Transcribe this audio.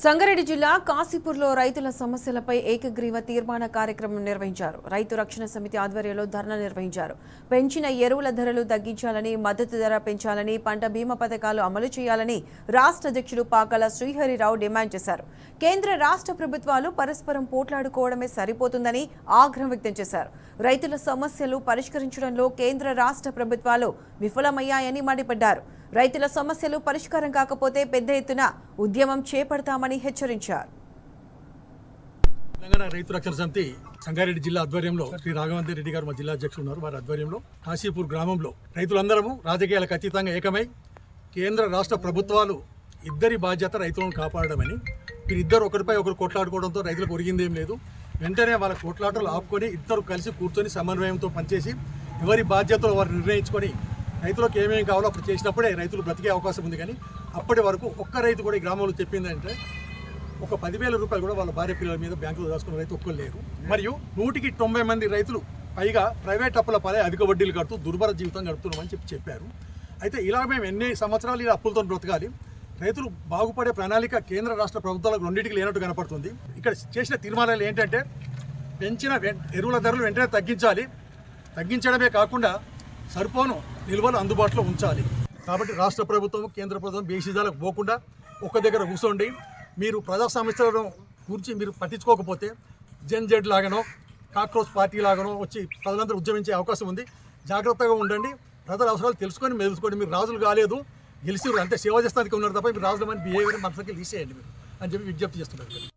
సంగారెడ్డి జిల్లా కాశీపూర్లో రైతుల సమస్యలపై ఏకగ్రీవ తీర్మాన కార్యక్రమం నిర్వహించారు. రైతు రక్షణ సమితి ఆధ్వర్యంలో ధర్నా నిర్వహించారు. పెంచిన ఎరువుల ధరలు తగ్గించాలని, మద్దతు ధర పెంచాలని, పంట బీమా పథకాలు అమలు చేయాలని రాష్ట్ర అధ్యక్షుడు పాకాల శ్రీహరిరావు డిమాండ్ చేశారు. కేంద్ర రాష్ట్ర ప్రభుత్వాలు పరస్పరం పోట్లాడుకోవడమే సరిపోతుందని ఆగ్రహం వ్యక్తం చేశారు. రైతుల సమస్యలు పరిష్కరించడంలో కేంద్ర రాష్ట్ర ప్రభుత్వాలు విఫలమయ్యాయని మండిపడ్డారు. రైతుల సమస్యలు పరిష్కారం కాకపోతే పెద్ద ఎత్తున ఉద్యమం చేపడతామని హెచ్చరించారు. తెలంగాణ రైతు రక్షణ సమితి సంగారెడ్డి జిల్లా ఆధ్వర్యంలో శ్రీ రాఘవంతి రెడ్డి గారు మా జిల్లా అధ్యక్షులు ఉన్నారు. వారి ఆధ్వర్యంలో కాశీపూర్ గ్రామంలో రైతులందరము రాజకీయాలకు అతీతంగా ఏకమై కేంద్ర రాష్ట్ర ప్రభుత్వాలు ఇద్దరి బాధ్యత రైతులను కాపాడమని, వీరిద్దరు ఒకరిపై ఒకరు కొట్లాడుకోవడంతో రైతులకు ఒరిగిందేం లేదు. వెంటనే వాళ్ళ కొట్లాటలు ఆపుకొని ఇద్దరు కలిసి కూర్చొని సమన్వయంతో పనిచేసి ఎవరి బాధ్యతలు వారు నిర్ణయించుకొని రైతులకు ఏమేమి కావాలో అప్పుడు చేసినప్పుడే రైతులు బ్రతికే అవకాశం ఉంది. కానీ అప్పటి వరకు ఒక్క రైతు కూడా ఈ గ్రామంలో చెప్పిందంటే ఒక 10,000 రూపాయలు కూడా వాళ్ళ భార్య పిల్లల మీద బ్యాంకులో దాచుకున్న రైతు ఒక్కరు లేరు. మరియు 190 మంది రైతులు పైగా ప్రైవేట్ అప్పుల పాలే అధిక వడ్డీలు కడుతూ దుర్భర జీవితం గడుపుతున్నామని చెప్పారు. అయితే ఇలా మేము ఎన్ని సంవత్సరాలు ఇలా అప్పులతో బ్రతకాలి, రైతులు బాగుపడే ప్రణాళిక కేంద్ర రాష్ట్ర ప్రభుత్వాలకు రెండింటికి లేనట్టు కనపడుతుంది. ఇక్కడ చేసిన తీర్మానాలు ఏంటంటే పెంచిన ఎరువుల ధరలు వెంటనే తగ్గించడమే కాకుండా సరిపోను నిల్వలు అందుబాటులో ఉంచాలి. కాబట్టి రాష్ట్ర ప్రభుత్వం కేంద్ర ప్రభుత్వం బేసిజాలకు పోకుండా ఒక్క దగ్గర కూర్చోండి. మీరు ప్రజా సమస్యలను గురించి మీరు పట్టించుకోకపోతే జెడ్ లాగానో కాక్రోచ్ పార్టీ లాగానో వచ్చి ప్రజలందరూ ఉద్యమించే అవకాశం ఉంది. జాగ్రత్తగా ఉండండి. ప్రజల అవసరాలు తెలుసుకొని మెదులుకోండి. మీరు రాజులు కాలేదు, గెలిచి అంతే సేవ చేస్తానికి ఉన్నారు తప్ప మీరు రాజులమని బిహేవియర్ మనసుకి తీసేయండి మీరు అని చెప్పి విజ్ఞప్తి చేస్తున్నారు.